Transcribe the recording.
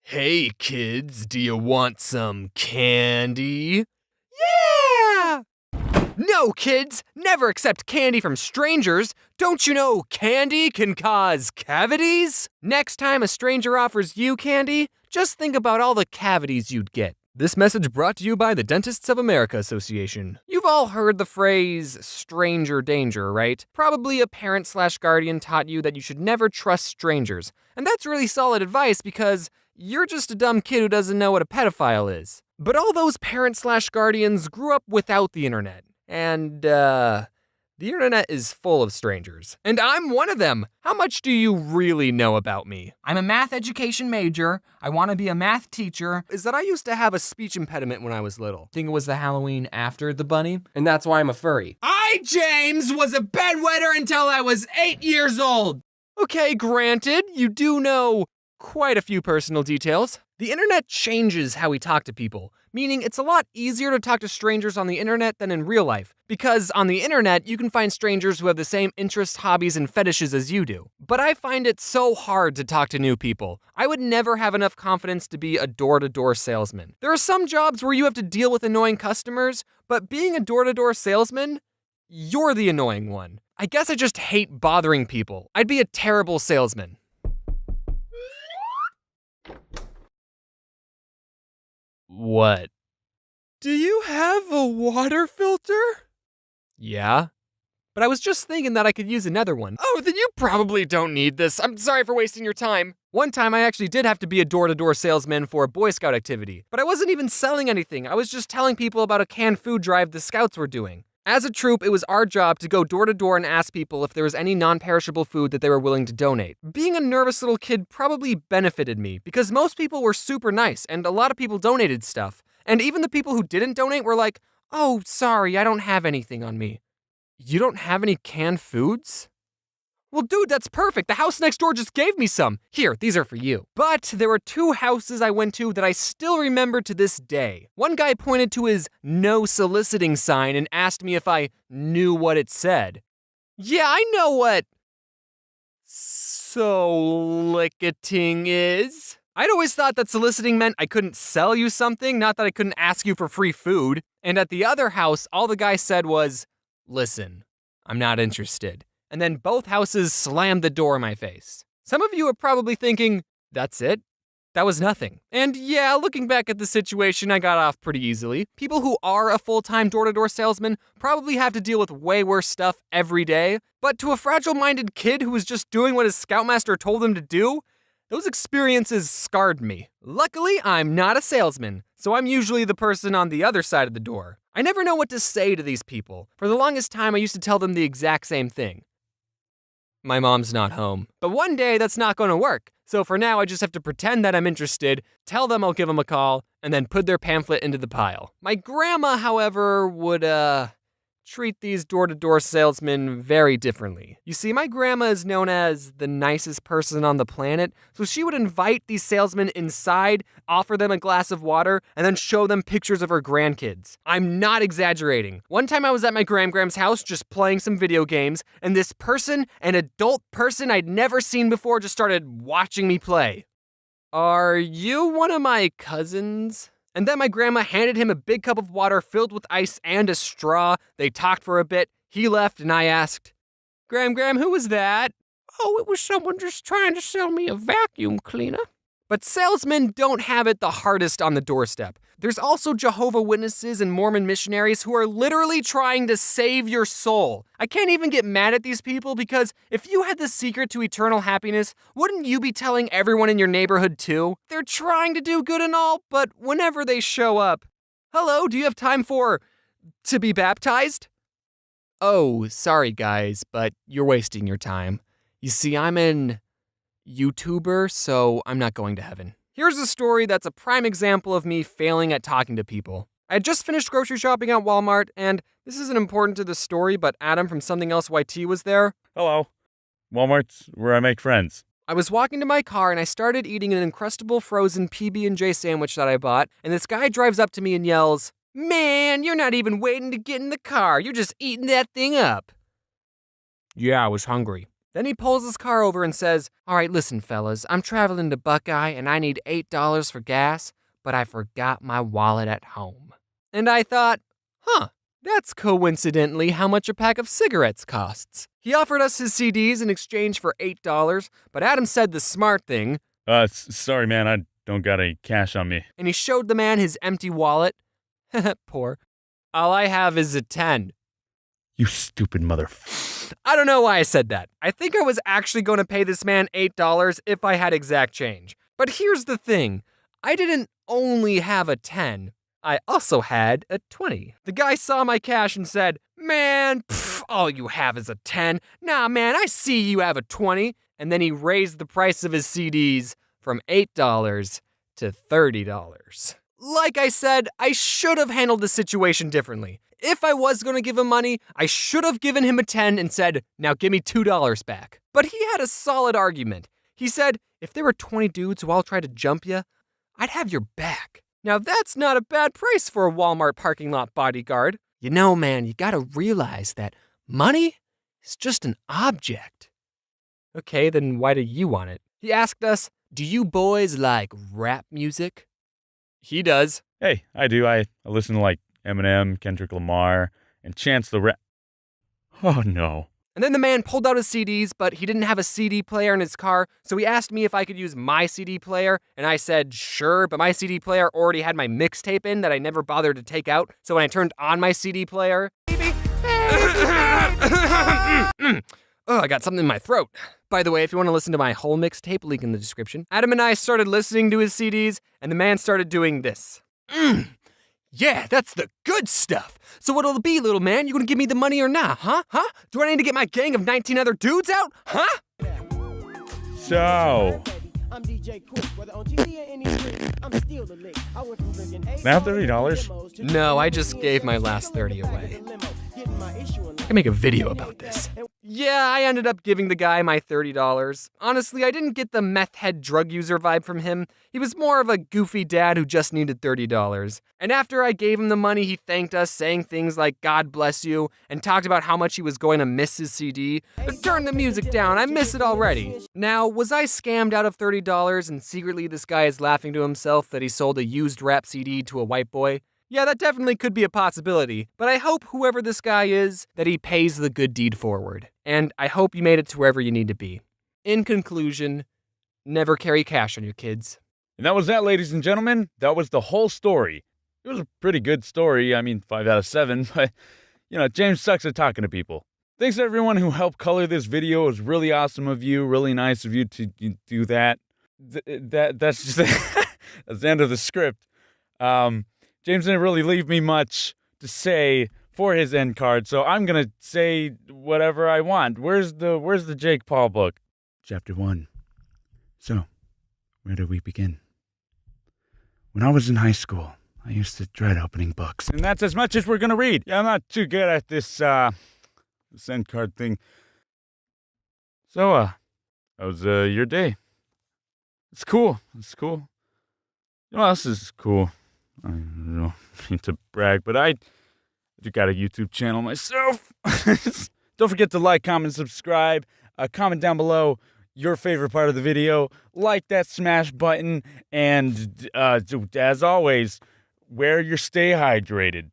Hey kids, do you want some candy? Yeah! No, kids! Never accept candy from strangers! Don't you know candy can cause cavities? Next time a stranger offers you candy, just think about all the cavities you'd get. This message brought to you by the Dentists of America Association. You've all heard the phrase stranger danger, right? Probably a parent/guardian taught you that you should never trust strangers. And that's really solid advice because you're just a dumb kid who doesn't know what a pedophile is. But all those parents/guardians grew up without the internet. And, the internet is full of strangers. And I'm one of them. How much do you really know about me? I'm a math education major. I want to be a math teacher. Is that I used to have a speech impediment when I was little. I think it was the Halloween after the bunny. And that's why I'm a furry. I, James, was a bedwetter until I was 8 years old. Okay, granted, you do know quite a few personal details. The internet changes how we talk to people, meaning it's a lot easier to talk to strangers on the internet than in real life, because on the internet you can find strangers who have the same interests, hobbies, and fetishes as you do. But I find it so hard to talk to new people. I would never have enough confidence to be a door-to-door salesman. There are some jobs where you have to deal with annoying customers, but being a door-to-door salesman, you're the annoying one. I guess I just hate bothering people. I'd be a terrible salesman. What? Do you have a water filter? Yeah? But I was just thinking that I could use another one. Oh, then you probably don't need this. I'm sorry for wasting your time. One time I actually did have to be a door-to-door salesman for a Boy Scout activity, but I wasn't even selling anything. I was just telling people about a canned food drive the Scouts were doing. As a troop, it was our job to go door to door and ask people if there was any non-perishable food that they were willing to donate. Being a nervous little kid probably benefited me because most people were super nice and a lot of people donated stuff. And even the people who didn't donate were like, "Oh, sorry, I don't have anything on me." You don't have any canned foods? Well, dude, that's perfect. The house next door just gave me some. Here, these are for you. But there were two houses I went to that I still remember to this day. One guy pointed to his no soliciting sign and asked me if I knew what it said. Yeah, I know what soliciting is. I'd always thought that soliciting meant I couldn't sell you something, not that I couldn't ask you for free food. And at the other house, all the guy said was, "Listen, I'm not interested." And then both houses slammed the door in my face. Some of you are probably thinking, that's it? That was nothing. And yeah, looking back at the situation, I got off pretty easily. People who are a full-time door-to-door salesman probably have to deal with way worse stuff every day. But to a fragile-minded kid who was just doing what his scoutmaster told him to do, those experiences scarred me. Luckily, I'm not a salesman, so I'm usually the person on the other side of the door. I never know what to say to these people. For the longest time, I used to tell them the exact same thing. My mom's not home. But one day, that's not going to work. So for now, I just have to pretend that I'm interested, tell them I'll give them a call, and then put their pamphlet into the pile. My grandma, however, would, treat these door-to-door salesmen very differently. You see, my grandma is known as the nicest person on the planet, so she would invite these salesmen inside, offer them a glass of water, and then show them pictures of her grandkids. I'm not exaggerating. One time I was at my Gram-Gram's house just playing some video games, and this person, an adult person I'd never seen before, just started watching me play. "Are you one of my cousins?" And then my grandma handed him a big cup of water filled with ice and a straw. They talked for a bit. He left, and I asked, Gram, who was that?" "Oh, it was someone just trying to sell me a vacuum cleaner." But salesmen don't have it the hardest on the doorstep. There's also Jehovah's Witnesses and Mormon missionaries who are literally trying to save your soul. I can't even get mad at these people because if you had the secret to eternal happiness, wouldn't you be telling everyone in your neighborhood too? They're trying to do good and all, but whenever they show up, "Hello, do you have time to be baptized?" "Oh, sorry guys, but you're wasting your time. You see, I'm an YouTuber, so I'm not going to heaven." Here's a story that's a prime example of me failing at talking to people. I had just finished grocery shopping at Walmart, and this isn't important to the story, but Adam from Something Else YT was there. Hello. Walmart's where I make friends. I was walking to my car, and I started eating an Uncrustable frozen PB&J sandwich that I bought, and this guy drives up to me and yells, "Man, you're not even waiting to get in the car. You're just eating that thing up." Yeah, I was hungry. Then he pulls his car over and says, "All right, listen, fellas, I'm traveling to Buckeye and I need $8 for gas, but I forgot my wallet at home." And I thought, that's coincidentally how much a pack of cigarettes costs. He offered us his CDs in exchange for $8, but Adam said the smart thing. Sorry, man, I don't got any cash on me. And he showed the man his empty wallet. Poor. All I have is a 10. You stupid mother... I don't know why I said that. I think I was actually going to pay this man $8 if I had exact change. But here's the thing. I didn't only have a 10. I also had a 20. The guy saw my cash and said, "Man, all you have is a 10. Nah, man, I see you have a 20. And then he raised the price of his CDs from $8 to $30. Like I said, I should have handled the situation differently. If I was going to give him money, I should have given him a 10 and said, "Now give me $2 back." But he had a solid argument. He said, if there were 20 dudes who all tried to jump you, I'd have your back. Now that's not a bad price for a Walmart parking lot bodyguard. You know, man, you gotta realize that money is just an object. Okay, then why do you want it? He asked us, "Do you boys like rap music?" He does. Hey, I do. I listen to, like, Eminem, Kendrick Lamar, and Chance the Rapper. Oh, no. And then the man pulled out his CDs, but he didn't have a CD player in his car, so he asked me if I could use my CD player, and I said sure, but my CD player already had my mixtape in that I never bothered to take out, so when I turned on my CD player... Oh, I got something in my throat. By the way, if you want to listen to my whole mixtape, link in the description. Adam and I started listening to his CDs, and the man started doing this. Yeah, that's the good stuff. So what'll it be, little man? You gonna give me the money or not, huh? Do I need to get my gang of 19 other dudes out, huh? So... Now $30? No, I just gave my last 30 away. I can make a video about this. Yeah, I ended up giving the guy my $30. Honestly, I didn't get the meth head drug user vibe from him. He was more of a goofy dad who just needed $30. And after I gave him the money, he thanked us, saying things like "God bless you," and talked about how much he was going to miss his CD. But turn the music down, I miss it already. Now, was I scammed out of $30 and secretly this guy is laughing to himself that he sold a used rap CD to a white boy? Yeah, that definitely could be a possibility, but I hope whoever this guy is, that he pays the good deed forward. And I hope you made it to wherever you need to be. In conclusion, never carry cash on you, kids. And that was that, ladies and gentlemen. That was the whole story. It was a pretty good story. I mean, 5 out of 7, but, James sucks at talking to people. Thanks to everyone who helped color this video. It was really awesome of you, really nice of you to do that. That's just that's the end of the script. James didn't really leave me much to say for his end card, so I'm gonna say whatever I want. Where's the Jake Paul book? Chapter 1. So, where do we begin? When I was in high school, I used to dread opening books. And that's as much as we're gonna read. Yeah, I'm not too good at this end card thing. So, how was your day? It's cool. You know what else is cool? I don't mean to brag, but I do got a YouTube channel myself. Don't forget to like, comment, subscribe. Comment down below your favorite part of the video. Like that smash button. And as always, wear your stay hydrated.